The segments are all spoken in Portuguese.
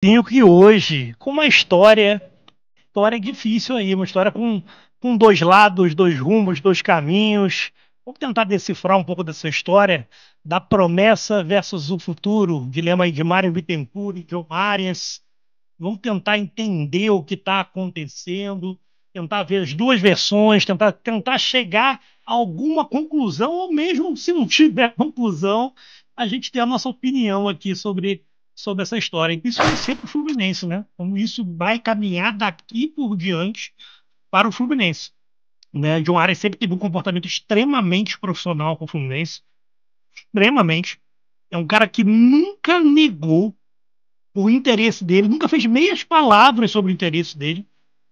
Tenho que hoje, com uma história difícil aí, uma história com dois lados, dois rumos, dois caminhos. Vamos tentar decifrar um pouco dessa história da promessa versus o futuro, dilema aí de Mário Bittencourt e John Arias. Vamos tentar entender o que está acontecendo, tentar ver as duas versões, tentar chegar a alguma conclusão, ou mesmo se não tiver conclusão, a gente ter a nossa opinião aqui sobre essa história. E isso vai ser para o Fluminense, né? Como isso vai caminhar daqui por diante para o Fluminense. Né? John Arias sempre teve um comportamento extremamente profissional com o Fluminense, extremamente. É um cara que nunca negou o interesse dele, nunca fez meias palavras sobre o interesse dele,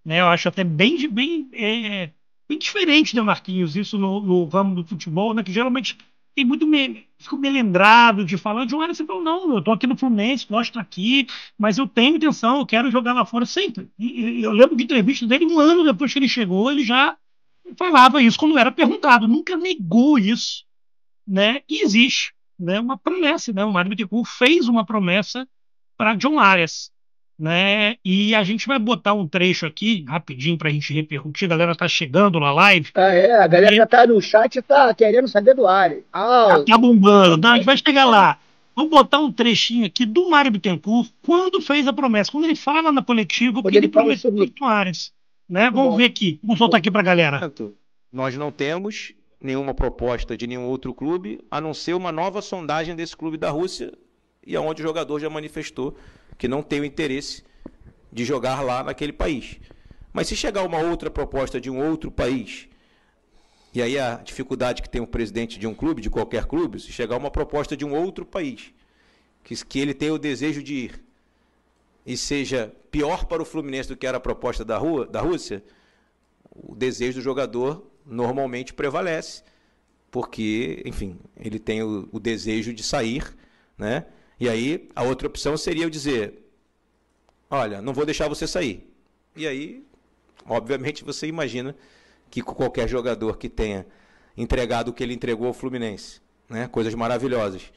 né? Eu acho até bem diferente, né, Marquinhos, isso no ramo do futebol, né? Que geralmente tem fico me lembrado de falar de um área, você falou, não, eu tô aqui no Fluminense, gosto aqui, mas eu tenho intenção, eu quero jogar lá fora sempre. E eu lembro de entrevista dele um ano depois que ele chegou, ele já falava isso quando era perguntado, nunca negou isso, né? E existe, né? Uma promessa, né? O Mário Bittencourt fez uma promessa para John Arias, né? E a gente vai botar um trecho aqui rapidinho para a gente repercutir. A galera tá chegando na live Ah, é, a galera e já tá no chat e tá querendo saber do Ari. já Ah, tá bombando. Não, a gente vai chegar lá. Vamos botar um trechinho aqui do Mário Bittencourt quando fez a promessa, quando ele fala na coletiva o quando que ele ele fala prometeu para sobre. John Arias, né? Muito Vamos bom. ver aqui. Vamos soltar aqui para a galera. Momento, nós não temos nenhuma proposta de nenhum outro clube, a não ser uma nova sondagem desse clube da Rússia, e aonde o jogador já manifestou que não tem o interesse de jogar lá naquele país. Mas se chegar uma outra proposta de um outro país, e aí a dificuldade que tem o presidente de um clube, de qualquer clube, se chegar uma proposta de um outro país, que ele tem o desejo de ir, e seja pior para o Fluminense do que era a proposta da Rússia, o desejo do jogador normalmente prevalece, porque, enfim, ele tem o desejo de sair, né? E aí a outra opção seria eu dizer, olha, não vou deixar você sair. E aí, obviamente, você imagina que qualquer jogador que tenha entregado o que ele entregou ao Fluminense, né? Coisas maravilhosas.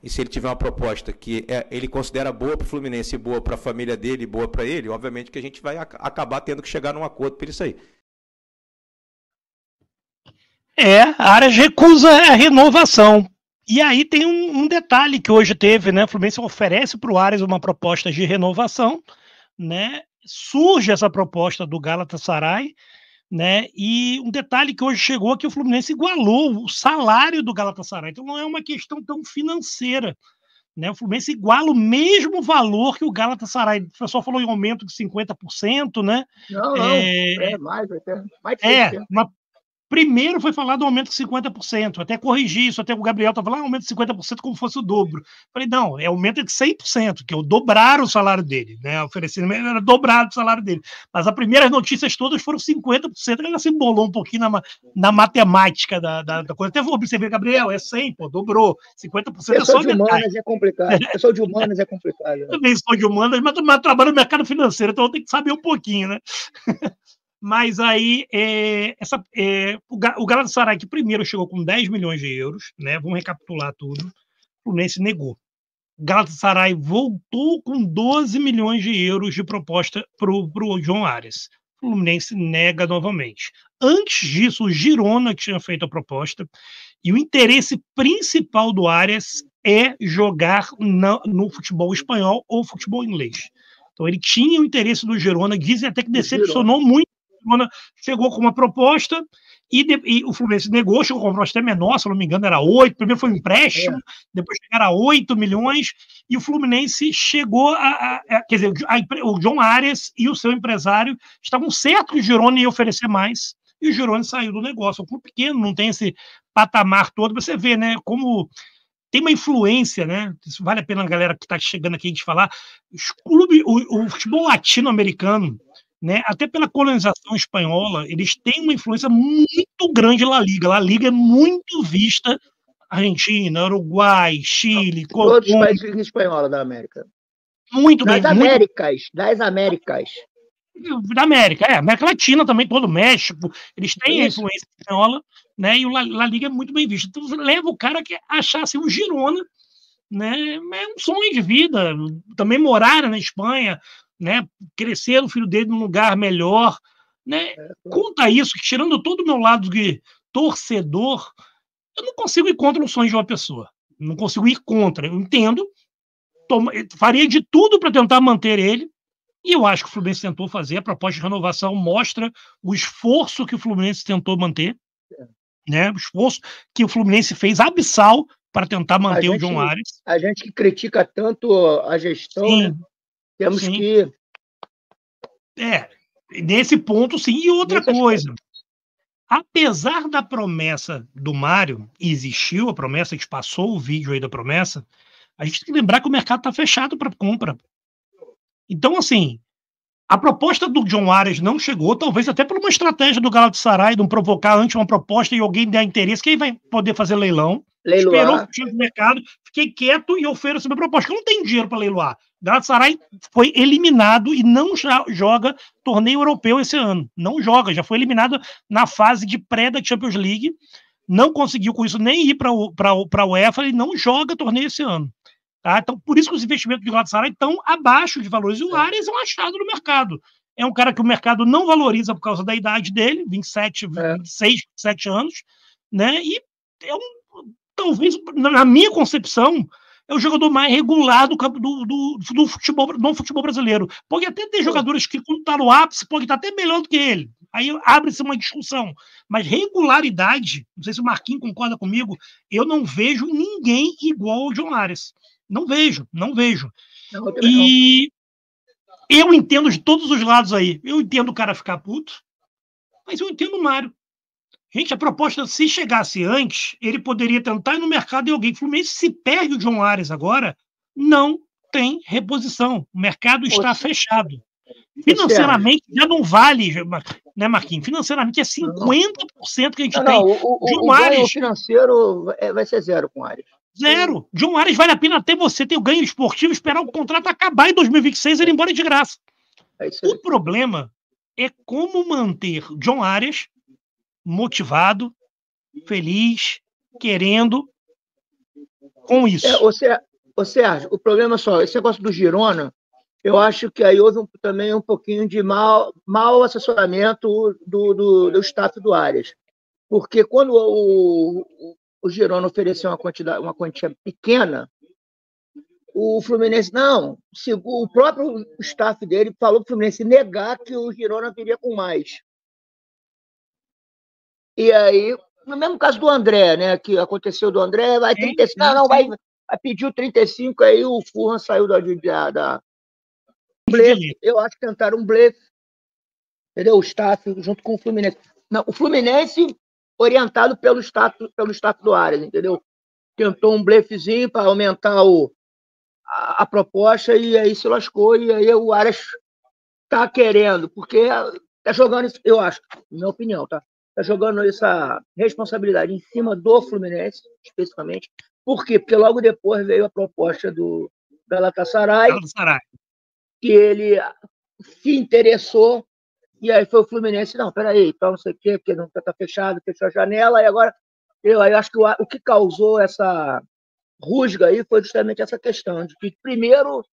E se ele tiver uma proposta que ele considera boa para o Fluminense, boa para a família dele, boa para ele, obviamente que a gente vai acabar tendo que chegar num acordo para ele sair. A Arias recusa a renovação. E aí tem um detalhe que hoje teve, né? O Fluminense oferece para o Arias uma proposta de renovação, né? Surge essa proposta do Galatasaray, né? E um detalhe que hoje chegou é que o Fluminense igualou o salário do Galatasaray. Então não é uma questão tão financeira, né? O Fluminense iguala o mesmo valor que o Galatasaray. O pessoal falou em aumento de 50%, né? Não, não. É, É mais, até. Mais de é 100%. uma Primeiro foi falado um aumento de 50%, até corrigi isso, até o Gabriel estava lá, aumento de 50% como fosse o dobro. Falei, não, é aumento de 100%, que é o dobrar o salário dele, né? Oferecendo era dobrado o salário dele. Mas as primeiras notícias todas foram 50%, ele se embolou um pouquinho na matemática da coisa. Até vou observar, Gabriel, é 100, pô, dobrou. 50% é Pessoal só de metade. humanas é complicado. Pessoal de humanas é complicado. Né? Também sou de humanas, mas trabalho no mercado financeiro, então eu tenho que saber um pouquinho, né? Mas aí o Galatasaray, que primeiro chegou com 10 milhões de euros, né? Vamos recapitular tudo. O Fluminense negou. O Galatasaray voltou com 12 milhões de euros de proposta para o John Arias. O Fluminense nega novamente. Antes disso, o Girona que tinha feito a proposta, e o interesse principal do Arias é jogar no futebol espanhol ou futebol inglês. Então ele tinha o interesse do Girona, dizem até que decepcionou muito. O Girona chegou com uma proposta e o Fluminense negou, chegou com uma proposta até menor, se eu não me engano, era 8. Primeiro foi um empréstimo, depois chegaram a 8 milhões, e o Fluminense chegou quer dizer, o John Arias e o seu empresário estavam certos que o Girona ia oferecer mais, e o Girona saiu do negócio. É um clube pequeno, não tem esse patamar todo. Você vê, né, como tem uma influência, né? Isso vale a pena a galera que está chegando aqui a gente falar. O futebol latino-americano, né, até pela colonização espanhola, eles têm uma influência muito grande na Liga. A Liga é muito vista. Argentina, Uruguai, Chile, Todos os Colômbia, países de língua espanhola da América. muito bem, Das muito Américas. Das Américas. da América, América Latina também, todo o México, eles têm a Isso. influência espanhola, né? E o La Liga é muito bem visto. Então leva o cara a achar assim, o Girona, né? É um sonho de vida. Também morar na Espanha, né? Crescer o filho dele num lugar melhor, né? Conta isso, que tirando todo o meu lado de torcedor, eu não consigo ir contra o sonho de uma pessoa. Não consigo ir contra. Eu entendo, faria de tudo para tentar manter ele, e eu acho que o Fluminense tentou fazer. A proposta de renovação mostra o esforço que o Fluminense tentou manter, né? O esforço que o Fluminense fez abissal para tentar manter o John Arias. A gente que critica tanto a gestão, sim, né? Temos sim. Que... nesse ponto, sim. E outra coisa, apesar da promessa do Mário, existiu a promessa, a gente passou o vídeo aí da promessa, a gente tem que lembrar que o mercado está fechado para compra. Então, assim, a proposta do John Arias não chegou, talvez até por uma estratégia do Galatasaray, de não provocar antes uma proposta e alguém der interesse, quem vai poder fazer leilão? Leiloar. Esperou que tinha no mercado, fiquei quieto e ofereço minha proposta, porque eu não tenho dinheiro para leiloar. Galatasaray foi eliminado e não joga torneio europeu esse ano. Não joga, já foi eliminado na fase de pré da Champions League, não conseguiu com isso nem ir para a UEFA e não joga torneio esse ano. Tá? Então, por isso que os investimentos de Galatasaray estão abaixo de valores. E o Arias é um achado no mercado. É um cara que o mercado não valoriza por causa da idade dele, 26, 27 anos, né? E é talvez, na minha concepção, é o jogador mais regular do futebol, no futebol brasileiro. Pode até ter jogadores que, quando está no ápice, pode estar até melhor do que ele. Aí abre-se uma discussão. Mas regularidade, não sei se o Marquinhos concorda comigo, eu não vejo ninguém igual ao John Arias. Não vejo. E eu entendo de todos os lados aí. Eu entendo o cara ficar puto, mas eu entendo o Mário. Gente, a proposta, se chegasse antes, ele poderia tentar ir no mercado e alguém. Fluminense, se perde o John Arias agora, não tem reposição. O mercado está fechado. Financeiramente, já não vale, né, Marquinhos? Financeiramente, é 50% que a gente tem. O ganho financeiro vai ser zero com o Arias. Zero. John Arias vale a pena até você ter o ganho esportivo, esperar o contrato acabar em 2026 e ele ir embora de graça. O problema é como manter John Arias motivado, feliz, querendo, com isso. Sérgio, o problema é só, esse negócio do Girona, eu acho que aí houve também um pouquinho de mau assessoramento do staff do Arias. Porque quando o Girona ofereceu uma quantia pequena, o Fluminense, não, o próprio staff dele falou para o Fluminense negar que o Girona viria com mais. E aí, no mesmo caso do André, né, que aconteceu do André, vai 35, vai pedir o 35, aí o Furran saiu da blefe. Eu acho que tentaram um blefe, entendeu? O staff junto com o Fluminense. Não, o Fluminense orientado pelo staff do Arias, entendeu? Tentou um blefezinho para aumentar a proposta e aí se lascou, e aí o Arias tá querendo, porque tá jogando isso, eu acho, na minha opinião, tá jogando essa responsabilidade em cima do Fluminense, especificamente. Por quê? Porque logo depois veio a proposta do Galatasaray, que ele se interessou, e aí foi o Fluminense, não, peraí, então não sei o quê, porque não tá fechado, fechou a janela, e agora eu acho que o que causou essa rusga aí foi justamente essa questão, de que primeiro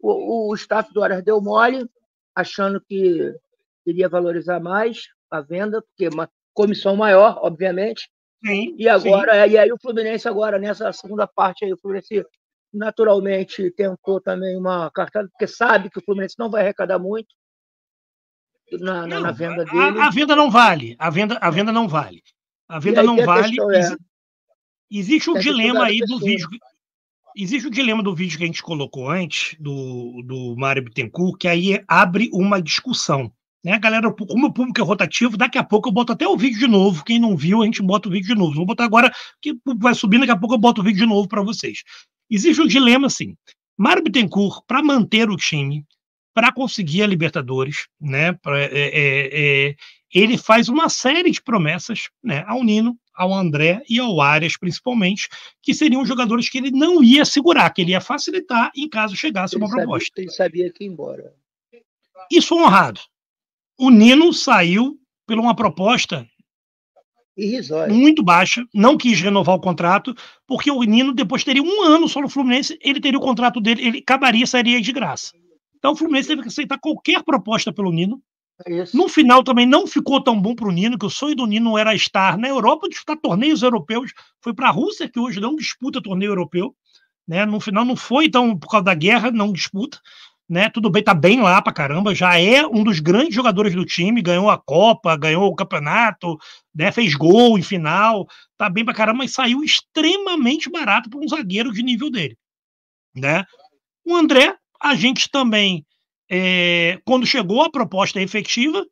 o staff do Arias deu mole, achando que iria valorizar mais a venda, porque uma comissão maior, obviamente. Sim, e agora, e aí o Fluminense agora, nessa segunda parte aí, o Fluminense naturalmente tentou também uma cartada, porque sabe que o Fluminense não vai arrecadar muito na venda dele. A venda não vale. A venda não vale. A venda não vale. Existe um dilema aí do vídeo. Existe o dilema do vídeo que a gente colocou antes, do Mário Bittencourt, que aí abre uma discussão. Né, galera, como o público é rotativo, daqui a pouco eu boto até o vídeo de novo. Quem não viu, a gente bota o vídeo de novo. Vou botar agora, que vai subindo, daqui a pouco eu boto o vídeo de novo para vocês. Existe um dilema assim. Mário Bittencourt, para manter o time, para conseguir a Libertadores, né, ele faz uma série de promessas, né, ao Nino, ao André e ao Arias, principalmente, que seriam jogadores que ele não ia segurar, que ele ia facilitar em caso chegasse uma proposta. Ele sabia que ia embora. Isso é honrado. O Nino saiu por uma proposta Irrisório. Muito baixa, não quis renovar o contrato, porque o Nino depois teria 1 ano só no Fluminense, ele teria o contrato dele, ele acabaria, sairia de graça. Então o Fluminense teve que aceitar qualquer proposta pelo Nino. Isso. No final também não ficou tão bom para o Nino, que o sonho do Nino era estar na Europa, disputar torneios europeus, foi para a Rússia, que hoje não disputa torneio europeu, né? No final não foi, então, por causa da guerra, não disputa. Né, tudo bem, tá bem lá pra caramba, já é um dos grandes jogadores do time, ganhou a Copa, ganhou o campeonato, né, fez gol em final, tá bem pra caramba, mas saiu extremamente barato para um zagueiro de nível dele, né? O André, a gente também, quando chegou a proposta efetiva,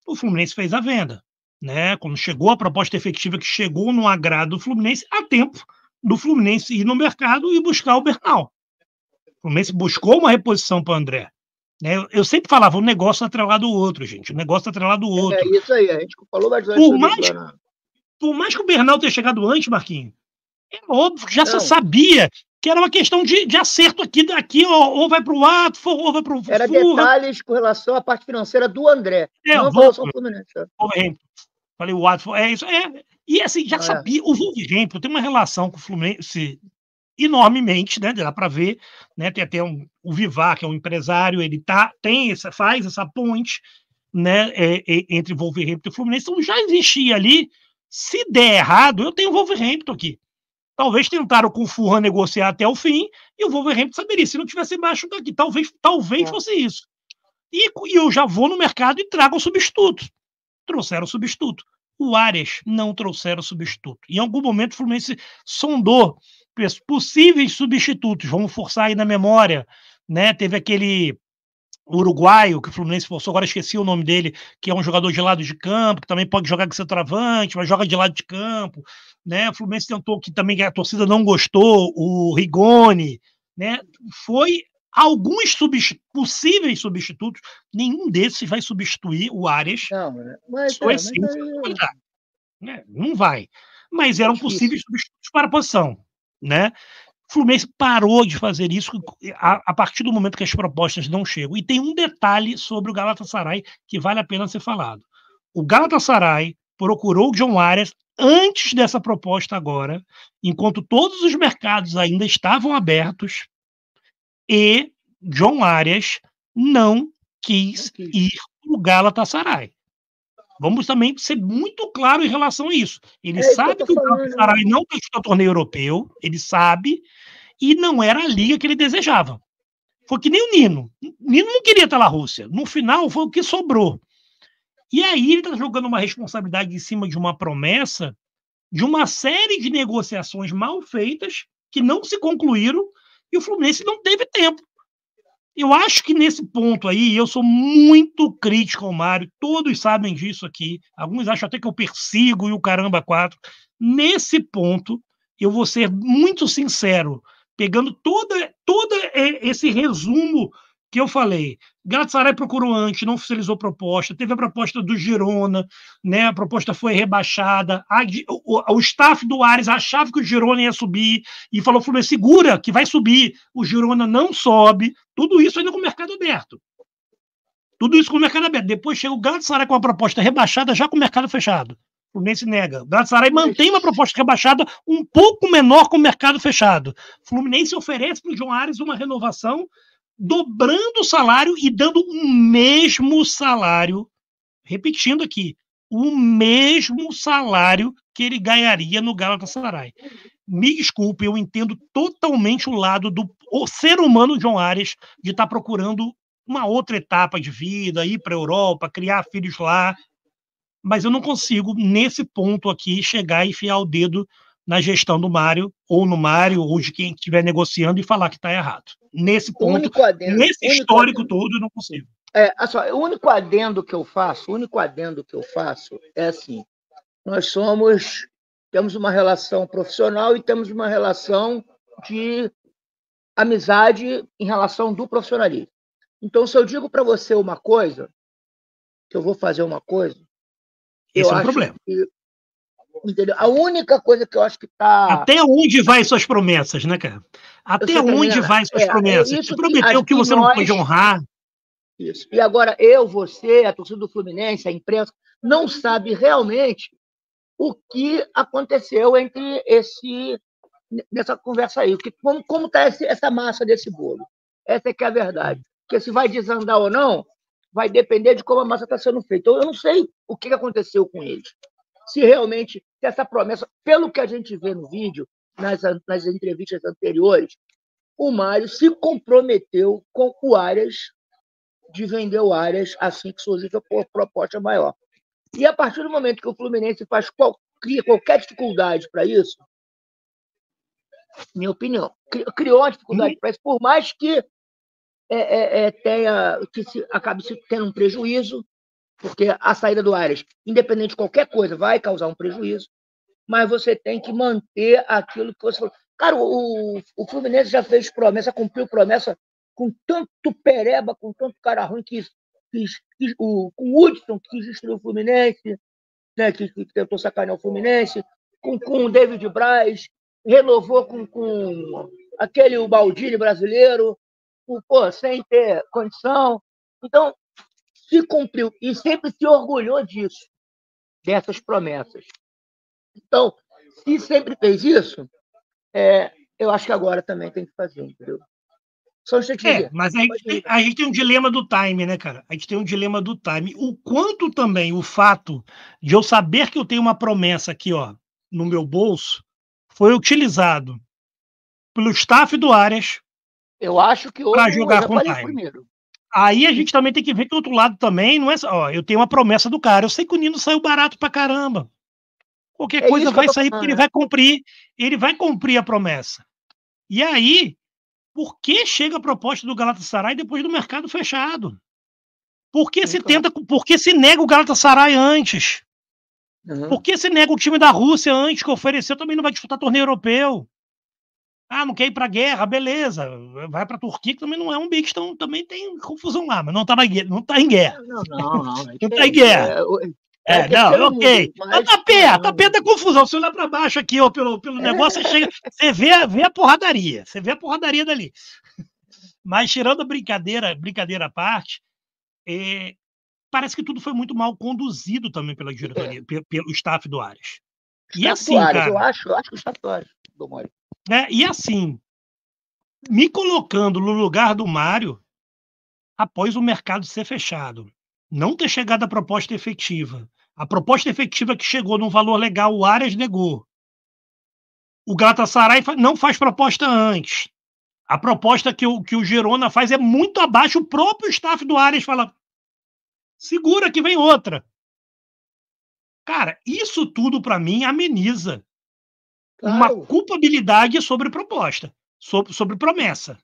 o Fluminense fez a venda, né? Quando chegou a proposta efetiva que chegou no agrado do Fluminense, há tempo do Fluminense ir no mercado e buscar o Bernal. O Fluminense buscou uma reposição para o André. Né? Eu sempre falava, um negócio atrelado ao outro, gente. Um negócio atrelado ao outro. É isso aí, a gente falou bastante sobre isso. Por mais que o Bernal tenha chegado antes, Marquinhos, é óbvio que já se sabia que era uma questão de acerto aqui ou vai para o Ato, ou vai para o Era detalhes com relação à parte financeira do André, não com relação ao Fluminense. Falei, o Ato, é isso. E assim, já sabia, o Wolverhampton tem uma relação com o Fluminense enormemente, né? Dá para ver, né? Tem até o Vivar, que é um empresário, ele faz essa ponte, né? Entre Wolverhampton e Fluminense, então já existia ali. Se der errado, eu tenho o Wolverhampton aqui. Talvez tentaram com o Fulham negociar até o fim e o Wolverhampton saberia, se não tivesse embaixo daqui, talvez fosse isso. E eu já vou no mercado e trago o substituto. Trouxeram o substituto. O Arias não trouxeram o substituto. Em algum momento o Fluminense sondou possíveis substitutos, vamos forçar aí na memória, né? Teve aquele uruguaio que o Fluminense forçou, agora esqueci o nome dele, que é um jogador de lado de campo, que também pode jogar de centroavante, mas joga de lado de campo, né? O Fluminense tentou, que também a torcida não gostou, o Rigoni, né? Foi alguns possíveis substitutos, nenhum desses vai substituir o Arias. Não vai. Mas eram possíveis substitutos para a posição. Né? O Fluminense parou de fazer isso a partir do momento que as propostas não chegam. E tem um detalhe sobre o Galatasaray que vale a pena ser falado. O Galatasaray procurou o John Arias antes dessa proposta agora, enquanto todos os mercados ainda estavam abertos, e John Arias não quis ir para o Galatasaray. Vamos também ser muito claro em relação a isso. Ele sabe que o Galatasaray não disputou torneio europeu, ele sabe, e não era a liga que ele desejava. Foi que nem o Nino. O Nino não queria estar na Rússia. No final, foi o que sobrou. E aí ele está jogando uma responsabilidade em cima de uma promessa de uma série de negociações mal feitas que não se concluíram e o Fluminense não teve tempo. Eu acho que nesse ponto aí, eu sou muito crítico ao Mário, todos sabem disso aqui, alguns acham até que eu persigo e o caramba 4. Nesse ponto, eu vou ser muito sincero, pegando todo esse resumo que eu falei. Galatasaray procurou antes, não oficializou proposta, teve a proposta do Girona, né? A proposta foi rebaixada, o staff do Ares achava que o Girona ia subir e falou, Fluminense, segura que vai subir, o Girona não sobe, tudo isso ainda com o mercado aberto. Tudo isso com o mercado aberto. Depois chega o Galatasaray com uma proposta rebaixada, já com o mercado fechado. O Fluminense nega. O Galatasaray mantém uma proposta rebaixada um pouco menor com o mercado fechado. O Fluminense oferece para o João Ares uma renovação dobrando o salário e dando o mesmo salário, repetindo aqui, o mesmo salário que ele ganharia no Galatasaray. Me desculpe, eu entendo totalmente o lado do ser humano John Arias de estar procurando uma outra etapa de vida, ir para a Europa, criar filhos lá, mas eu não consigo, nesse ponto aqui, chegar e enfiar o dedo na gestão do Mário, ou no Mário, ou de quem estiver negociando e falar que está errado. Nesse ponto, nesse histórico todo, eu não consigo. O único adendo que eu faço é assim, nós temos uma relação profissional e temos uma relação de amizade em relação do profissionalismo. Então, se eu digo para você uma coisa, que eu vou fazer uma coisa, esse é um problema. Entendeu? A única coisa que eu acho que está... Até onde vai suas promessas, né, cara? Até onde vai suas promessas? Você prometeu que você não pode honrar. Isso. E agora você, a torcida do Fluminense, a imprensa, não sabe realmente o que aconteceu nessa conversa aí. Como está essa massa desse bolo? Essa é que é a verdade. Porque se vai desandar ou não, vai depender de como a massa está sendo feita. Então, eu não sei o que aconteceu com eles. Se realmente essa promessa, pelo que a gente vê no vídeo, nas entrevistas anteriores, o Mário se comprometeu com o Arias de vender o Arias assim que surgir a proposta maior. E a partir do momento que o Fluminense cria qualquer dificuldade para isso, minha opinião, criou uma dificuldade para isso, por mais que acabe tendo um prejuízo, porque a saída do Arias, independente de qualquer coisa, vai causar um prejuízo, mas você tem que manter aquilo que você falou. Cara, o Fluminense já fez promessa, cumpriu promessa com tanto pereba, com tanto cara ruim com o Hudson, que destruiu o Fluminense, né, que tentou sacanear o Fluminense, com o David Braz, renovou com aquele Baldini brasileiro, sem ter condição. Então, se cumpriu e sempre se orgulhou disso, dessas promessas. Então, se sempre fez isso, eu acho que agora também tem que fazer, entendeu? Só mas a gente tem um dilema do time, né, cara? A gente tem um dilema do time. O quanto também o fato de eu saber que eu tenho uma promessa aqui, ó, no meu bolso, foi utilizado pelo staff do Arias. Eu acho que para jogar com o time. Primeiro. Aí a gente também tem que ver que o outro lado também não é só, ó, eu tenho uma promessa do cara. Eu sei que o Nino saiu barato pra caramba. Qualquer coisa vai sair porque ele vai cumprir a promessa. E aí, por que chega a proposta do Galatasaray depois do mercado fechado? Por que se nega o Galatasaray antes? Por que se nega o time da Rússia antes, que ofereceu, também não vai disputar torneio europeu? Ah, não quer ir pra guerra, beleza. Vai pra Turquia, que também não é um bicho, então também tem confusão lá, mas não tá em guerra. Não tá em guerra. Ok. Mas tá perto da confusão. Se olhar pra baixo aqui, ó, pelo negócio, você vê a porradaria. Você vê a porradaria dali. Mas tirando a brincadeira à parte, parece que tudo foi muito mal conduzido também pela diretoria, pelo staff do Arias. E assim, cara, eu acho que o staff do Arias do Mário. E assim, me colocando no lugar do Mário, após o mercado ser fechado, não ter chegado a proposta efetiva, a proposta efetiva que chegou num valor legal, o Arias negou. O Galatasaray não faz proposta antes. A proposta que o Girona faz é muito abaixo. O próprio staff do Arias fala: segura que vem outra. Cara, isso tudo para mim ameniza uma culpabilidade sobre proposta, sobre promessa.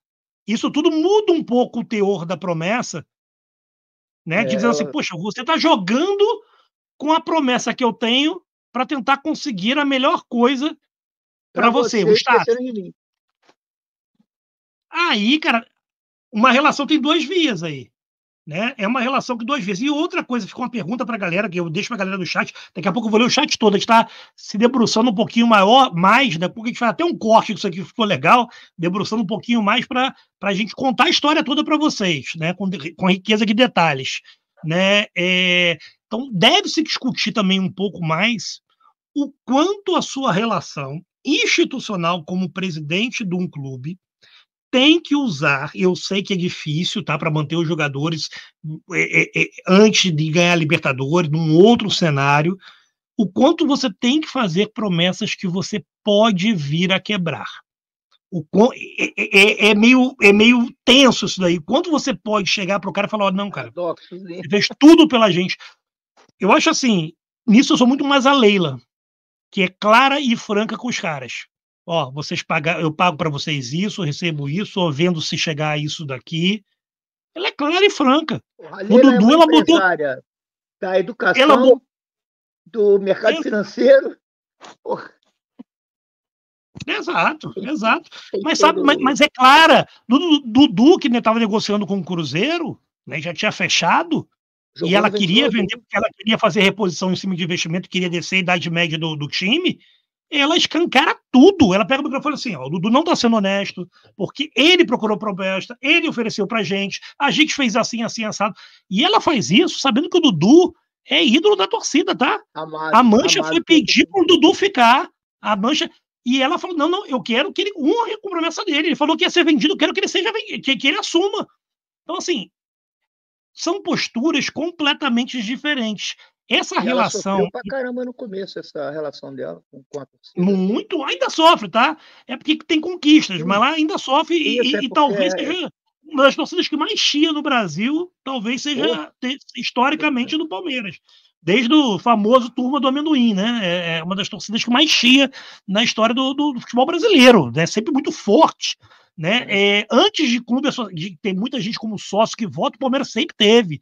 Isso tudo muda um pouco o teor da promessa, né? Dizendo assim, poxa, você está jogando com a promessa que eu tenho para tentar conseguir a melhor coisa para você, o staff. Aí, cara, uma relação tem duas vias aí. Né? É uma relação com duas vias. E outra coisa, ficou uma pergunta para a galera, que eu deixo para a galera do chat, daqui a pouco eu vou ler o chat todo, a gente está se debruçando um pouquinho mais, daqui a pouco a gente faz até um corte disso aqui, ficou legal, debruçando um pouquinho mais para a gente contar a história toda para vocês, né? Com riqueza de detalhes. Né? Então, deve-se discutir também um pouco mais o quanto a sua relação institucional como presidente de um clube tem que usar, eu sei que é difícil, tá, para manter os jogadores antes de ganhar a Libertadores, num outro cenário, o quanto você tem que fazer promessas que você pode vir a quebrar. É meio tenso isso daí. Quanto você pode chegar para o cara e falar, não, cara, você fez tudo pela gente. Eu acho assim, nisso eu sou muito mais a Leila, que é clara e franca com os caras. Ó, eu pago para vocês isso, eu recebo isso, ou vendo se chegar a isso daqui. Ela é clara e franca. O Dudu, ela botou da educação, do mercado financeiro. Porra. Exato. Mas é clara. Dudu, que estava negociando com o Cruzeiro, né, já tinha fechado, e ela queria vender, porque ela queria fazer reposição em cima de investimento, queria descer a idade média do time. Ela escancara tudo. Ela pega o microfone e fala assim, ó, o Dudu não está sendo honesto, porque ele procurou proposta, ele ofereceu pra gente, a gente fez assim, assado. E ela faz isso sabendo que o Dudu é ídolo da torcida, tá? Amado, A Mancha amado foi pela pedir torcida. pro Dudu ficar. A Mancha. E ela falou: não, eu quero que ele honre a promessa dele. Ele falou que ia ser vendido, eu quero que ele seja vendido, que ele assuma. Então, assim, são posturas completamente diferentes. Essa E ela relação, sofreu pra caramba no começo, essa relação dela com a torcida. muito, ainda sofre, tá? É porque tem conquistas, mas lá ainda sofre Isso, é e porque talvez seja uma das torcidas que mais chia no Brasil, talvez seja historicamente do Palmeiras. Desde o famoso Turma do Amendoim, né? É uma das torcidas que mais chia na história do futebol brasileiro, né? Sempre muito forte, né? Antes de clube de ter muita gente como sócio que vota, o Palmeiras sempre teve.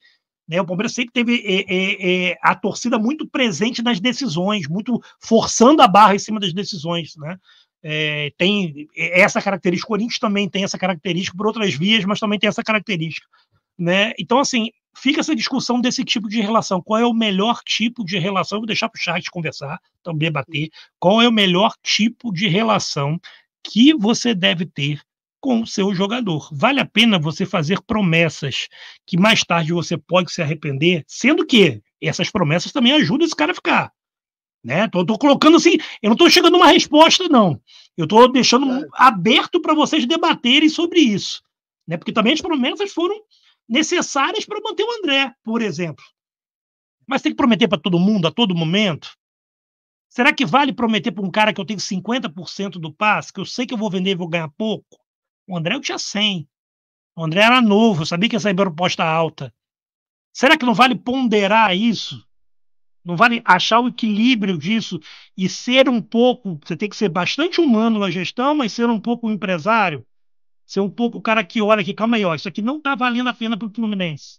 Né, o Palmeiras sempre teve a torcida muito presente nas decisões, muito forçando a barra em cima das decisões. Né? Tem essa característica. O Corinthians também tem essa característica por outras vias, mas também tem essa característica. Né? Então, assim, fica essa discussão desse tipo de relação. Qual é o melhor tipo de relação? Vou deixar para o chat conversar, também debater. Qual é o melhor tipo de relação que você deve ter com o seu jogador? Vale a pena você fazer promessas que mais tarde você pode se arrepender, sendo que essas promessas também ajudam esse cara a ficar. Né? Tô colocando assim, eu não estou chegando a uma resposta, não. Eu estou deixando aberto para vocês debaterem sobre isso. Né? Porque também as promessas foram necessárias para manter o André, por exemplo. Mas tem que prometer para todo mundo, a todo momento? Será que vale prometer para um cara que eu tenho 50% do passe, que eu sei que eu vou vender e vou ganhar pouco? O André eu tinha 100. O André era novo, eu sabia que ia sair proposta alta. Será que não vale ponderar isso? Não vale achar o equilíbrio disso e ser um pouco... Você tem que ser bastante humano na gestão, mas ser um pouco um empresário? Ser um pouco o cara que olha aqui, calma aí, ó, isso aqui não tá valendo a pena para o Fluminense.